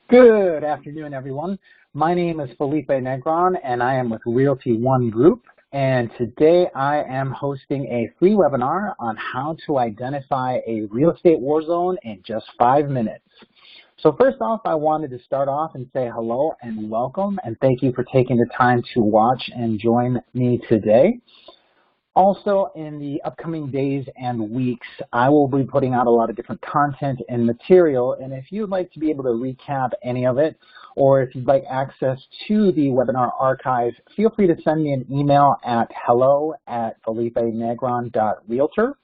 Good afternoon, everyone. My name is Felipe Negron, and I am with Realty One Group. And today I am hosting a free webinar on how to identify a real estate war zone in just 5 minutes. So first off, I wanted to start off and say hello and welcome, and thank you for taking the time to watch and join me today. Also, in the upcoming days and weeks, I will be putting out a lot of different content and material, and if you'd like to be able to recap any of it, or if you'd like access to the webinar archive, feel free to send me an email at hello@felipenegron.realtor.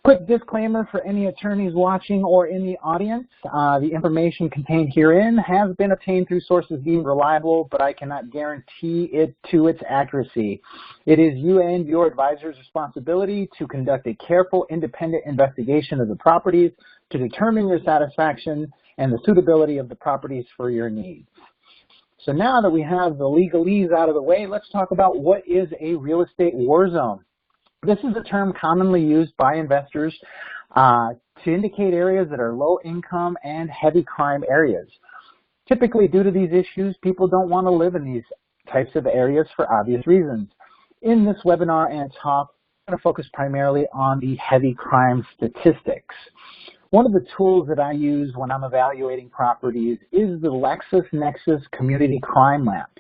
Quick disclaimer for any attorneys watching or in the audience. The information contained herein has been obtained through sources deemed reliable, but I cannot guarantee it to its accuracy. It is you and your advisor's responsibility to conduct a careful, independent investigation of the properties to determine your satisfaction and the suitability of the properties for your needs. So now that we have the legalese out of the way, let's talk about what is a real estate war zone. This is a term commonly used by investors to indicate areas that are low income and heavy crime areas. Typically, due to these issues, people don't want to live in these types of areas for obvious reasons. In this webinar and talk, I'm going to focus primarily on the heavy crime statistics. One of the tools that I use when I'm evaluating properties is the LexisNexis Community Crime Map.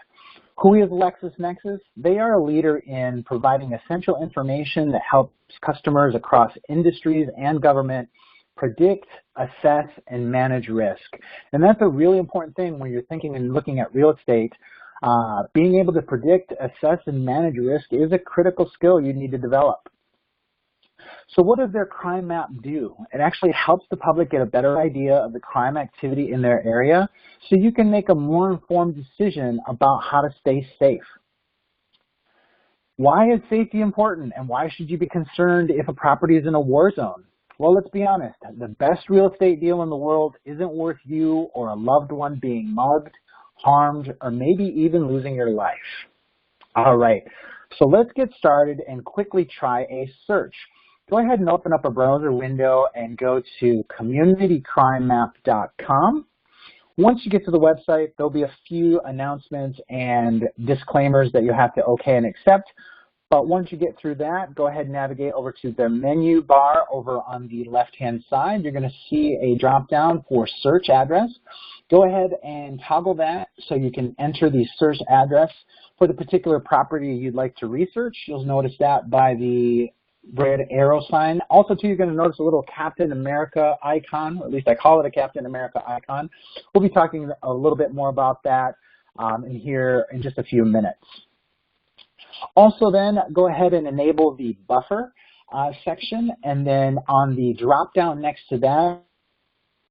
Who is LexisNexis? They are a leader in providing essential information that helps customers across industries and government predict, assess, and manage risk. And that's a really important thing when you're thinking and looking at real estate. Being able to predict, assess, and manage risk is a critical skill you need to develop. So what does their crime map do? It actually helps the public get a better idea of the crime activity in their area so you can make a more informed decision about how to stay safe. Why is safety important, and why should you be concerned if a property is in a war zone? Well, let's be honest. The best real estate deal in the world isn't worth you or a loved one being mugged, harmed, or maybe even losing your life. All right, so let's get started and quickly try a search. Go ahead and open up a browser window and go to communitycrimemap.com. Once you get to the website, there'll be a few announcements and disclaimers that you have to okay and accept. But once you get through that, go ahead and navigate over to the menu bar over on the left-hand side. You're going to see a drop-down for search address. Go ahead and toggle that so you can enter the search address for the particular property you'd like to research. You'll notice that by the red arrow sign. Also, too, you're going to notice a little Captain America icon, or at least I call it a Captain America icon. We'll be talking a little bit more about that in here in just a few minutes. Also then, go ahead and enable the buffer section, and then on the drop down next to that,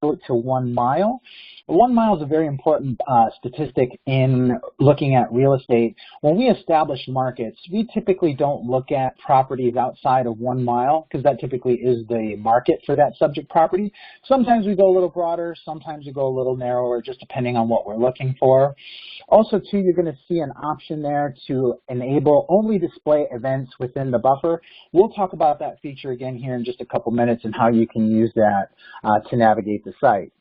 go to 1 mile. 1 mile is a very important statistic in looking at real estate. When we establish markets, we typically don't look at properties outside of 1 mile because that typically is the market for that subject property. Sometimes we go a little broader, sometimes we go a little narrower, just depending on what we're looking for. Also, too, you're going to see an option there to enable only display events within the buffer. We'll talk about that feature again here in just a couple minutes and how you can use that to navigate the site.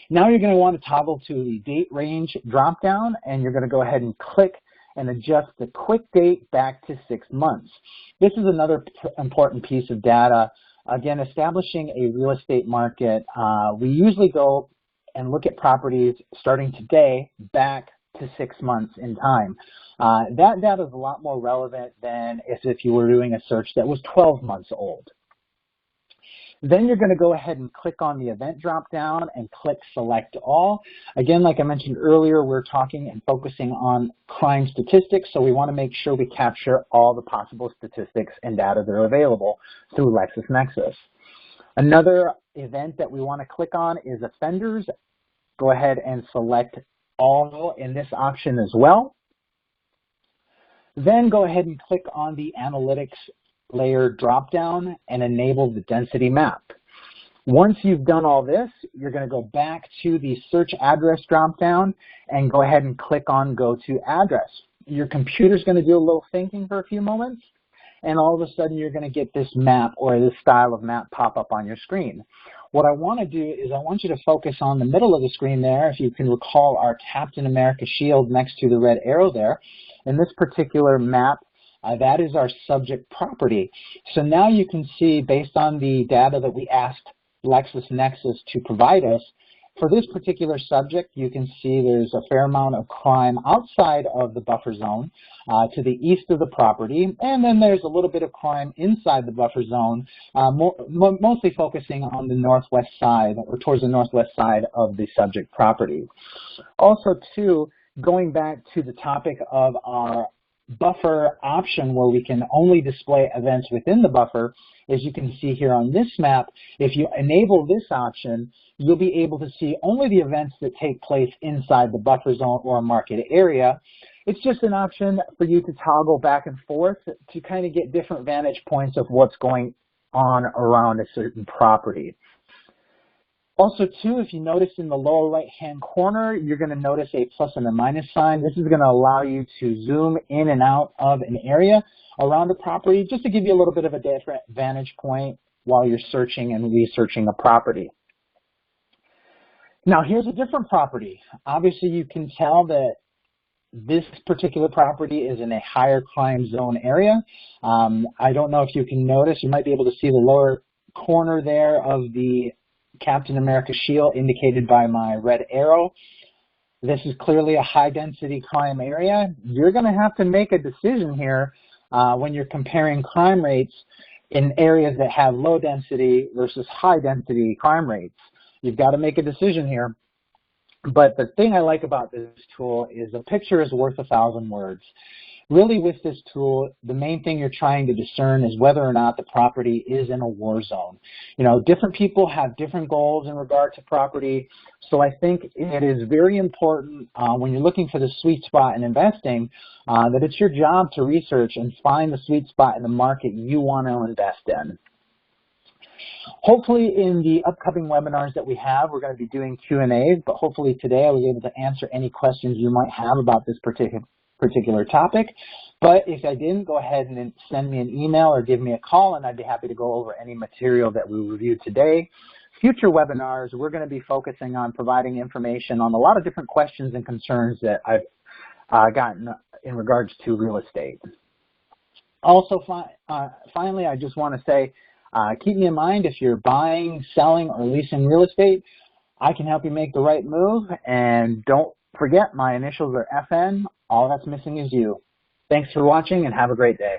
Now you're going to want to toggle to the date range drop down, and you're going to go ahead and click and adjust the quick date back to 6 months. This is another important piece of data. Again, establishing a real estate market, we usually go and look at properties starting today back to 6 months in time. That data is a lot more relevant than if you were doing a search that was 12 months old. Then you're going to go ahead and click on the event drop down and click select all. Again, like I mentioned earlier, we're talking and focusing on crime statistics, so we want to make sure we capture all the possible statistics and data that are available through LexisNexis. Another event that we want to click on is offenders. Go ahead and select all in this option as well. Then go ahead and click on the analytics layer drop down and enable the density map. Once you've done all this, you're going to go back to the search address drop down and go ahead and click on go to address. Your computer's going to do a little thinking for a few moments, and all of a sudden you're going to get this map or this style of map pop up on your screen. What I want to do is I want you to focus on the middle of the screen there. If you can recall our Captain America shield next to the red arrow there. In this particular map, that is our subject property. So now you can see, based on the data that we asked LexisNexis to provide us, for this particular subject, you can see there's a fair amount of crime outside of the buffer zone to the east of the property, and then there's a little bit of crime inside the buffer zone, mostly focusing on the northwest side, or towards the northwest side of the subject property. Also, too, going back to the topic of our buffer option, where we can only display events within the buffer, as you can see here on this map, if you enable this option, you'll be able to see only the events that take place inside the buffer zone or a market area. It's just an option for you to toggle back and forth to kind of get different vantage points of what's going on around a certain property. Also, too, if you notice in the lower right-hand corner, you're going to notice a plus and a minus sign. This is going to allow you to zoom in and out of an area around a property, just to give you a little bit of a different vantage point while you're searching and researching a property. Now, here's a different property. Obviously, you can tell that this particular property is in a higher crime zone area. I don't know if you can notice, you might be able to see the lower corner there of the Captain America shield indicated by my red arrow. This is clearly a high-density crime area. You're going to have to make a decision here when you're comparing crime rates in areas that have low density versus high density crime rates. You've got to make a decision here. But the thing I like about this tool is a picture is worth 1,000 words. Really, with this tool, the main thing you're trying to discern is whether or not the property is in a war zone. You know, different people have different goals in regard to property, so I think it is very important when you're looking for the sweet spot in investing that it's your job to research and find the sweet spot in the market you want to invest in. Hopefully in the upcoming webinars that we have, we're going to be doing Q&A, but hopefully today I was able to answer any questions you might have about this particular topic. But if I didn't, go ahead and send me an email or give me a call, and I'd be happy to go over any material that we reviewed today. Future webinars, we're going to be focusing on providing information on a lot of different questions and concerns that I've gotten in regards to real estate. Also, finally, I just want to say, keep me in mind if you're buying, selling, or leasing real estate. I can help you make the right move, and don't forget my initials are FN. All that's missing is you. Thanks for watching, and have a great day.